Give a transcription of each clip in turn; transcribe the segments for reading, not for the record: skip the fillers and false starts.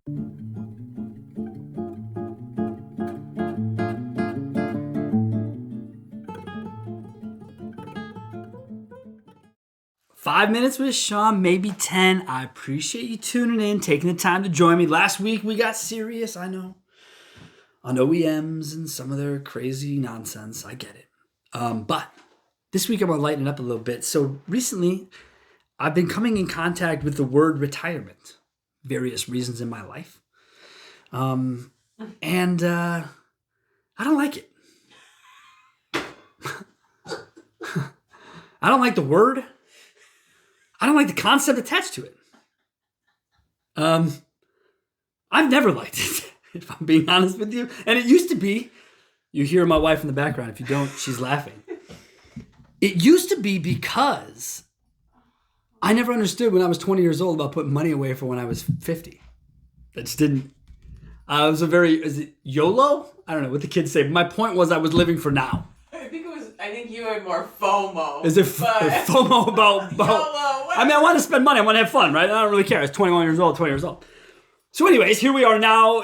5 minutes with Sean, maybe 10. I appreciate you tuning in, taking the time to join me. Last week we got serious, I know, on OEMs and some of their crazy nonsense. I get it. But this week I'm going to lighten it up a little bit. So recently I've been coming in contact with the word retirement, various reasons in my life. And I don't like it. I don't like the word. I don't like the concept attached to it. I've never liked it, if I'm being honest with you. And it used to be, you hear my wife in the background. If you don't, she's laughing. It used to be because I never understood when I was 20 years old about putting money away for when I was 50. I just didn't. Is it YOLO? I don't know what the kids say. My point was I was living for now. I think you had more FOMO. Is it FOMO about YOLO? I mean, I want to spend money. I want to have fun, right? I don't really care. I was 21 years old, 20 years old. So anyways, here we are now,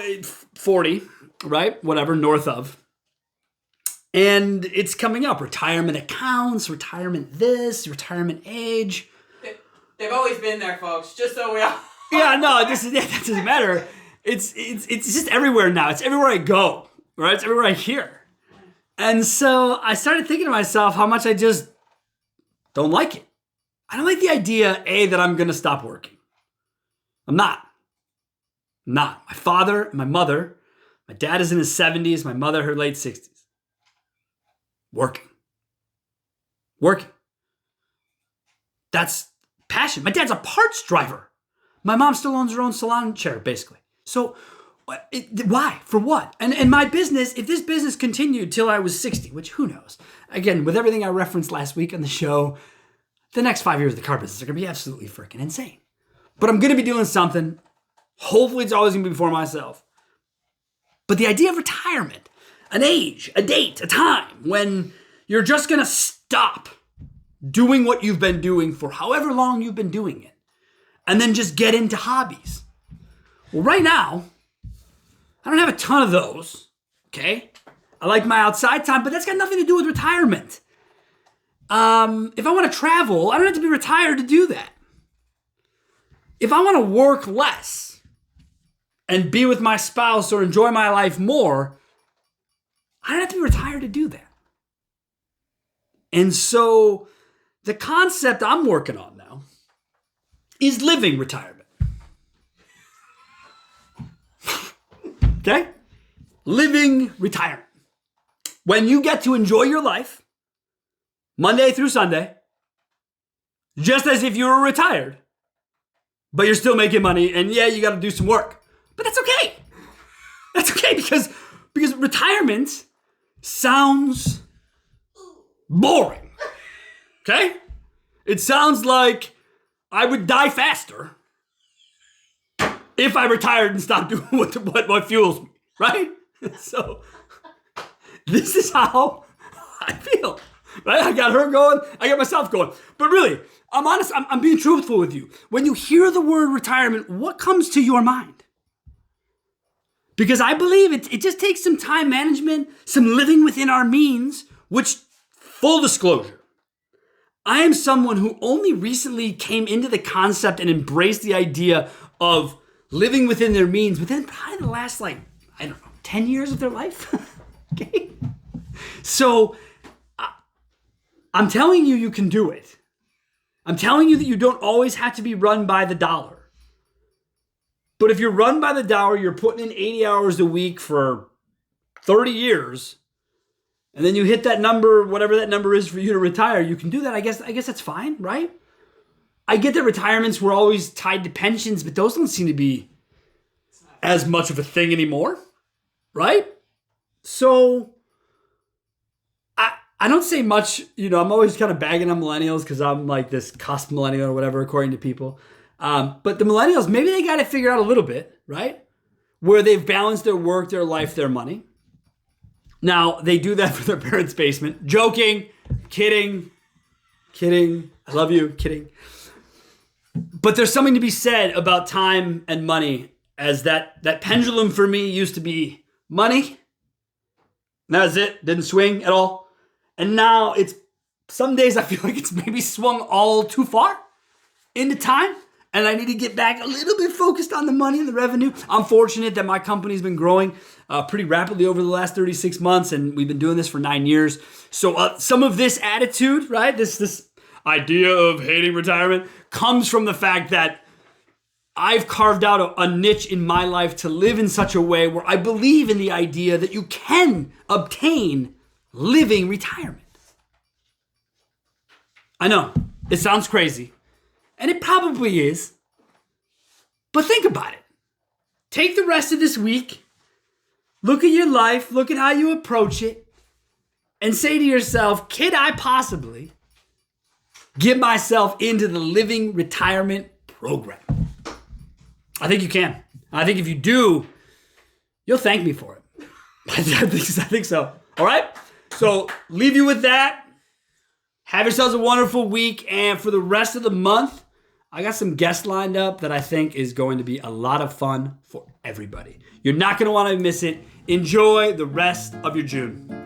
40, right? Whatever, north of. And it's coming up. Retirement accounts, retirement this, retirement age. They've always been there, folks, just so we all... Yeah, no, that doesn't matter. It's just everywhere now. It's everywhere I go, right? It's everywhere I hear. And so I started thinking to myself how much I just don't like it. I don't like the idea, that I'm going to stop working. I'm not. My father, my mother, my dad is in his 70s, my mother, her late 60s. Working. That's passion. My dad's a parts driver. My mom still owns her own salon chair, basically. So why? For what? And my business, if this business continued till I was 60, which who knows? Again, with everything I referenced last week on the show, the next 5 years of the car business are going to be absolutely freaking insane. But I'm going to be doing something. Hopefully it's always going to be for myself. But the idea of retirement, an age, a date, a time when you're just going to stop doing what you've been doing for however long you've been doing it, and then just get into hobbies. Well, right now, I don't have a ton of those, okay? I like my outside time, but that's got nothing to do with retirement. If I want to travel, I don't have to be retired to do that. If I want to work less and be with my spouse or enjoy my life more, I don't have to be retired to do that. And so the concept I'm working on now is living retirement. Okay? Living retirement. When you get to enjoy your life, Monday through Sunday, just as if you were retired, but you're still making money, and yeah, you got to do some work. But that's okay. That's okay because retirement sounds boring. Okay? It sounds like I would die faster if I retired and stopped doing what fuels me, right? So this is how I feel, right? I got her going, I got myself going. But really, I'm honest, I'm being truthful with you. When you hear the word retirement, what comes to your mind? Because I believe it just takes some time management, some living within our means, which, full disclosure, I am someone who only recently came into the concept and embraced the idea of living within their means within probably the last, 10 years of their life. Okay? So, I'm telling you, you can do it. I'm telling you that you don't always have to be run by the dollar. But if you're run by the dollar, you're putting in 80 hours a week for 30 years, and then you hit that number, whatever that number is for you to retire, you can do that. I guess that's fine, right? I get that retirements were always tied to pensions, but those don't seem to be as much of a thing anymore, right? So I don't say much, I'm always kind of bagging on millennials because I'm like this cusp millennial or whatever, according to people. But the millennials, maybe they got it figured out a little bit, right? Where they've balanced their work, their life, their money. Now, they do that for their parents' basement. Joking, kidding. I love you, kidding. But there's something to be said about time and money as that pendulum for me used to be money. That was it. Didn't swing at all. And now it's, some days I feel like it's maybe swung all too far into time. And I need to get back a little bit focused on the money and the revenue. I'm fortunate that my company's been growing pretty rapidly over the last 36 months. And we've been doing this for 9 years. So some of this attitude, right? This idea of hating retirement comes from the fact that I've carved out a niche in my life to live in such a way where I believe in the idea that you can obtain living retirement. I know, it sounds crazy, and it probably is, but think about it. Take the rest of this week, look at your life, look at how you approach it, and say to yourself, can I possibly get myself into the living retirement program? I think you can. I think if you do, you'll thank me for it. I think so. All right? So leave you with that. Have yourselves a wonderful week. And for the rest of the month, I got some guests lined up that I think is going to be a lot of fun for everybody. You're not going to want to miss it. Enjoy the rest of your June.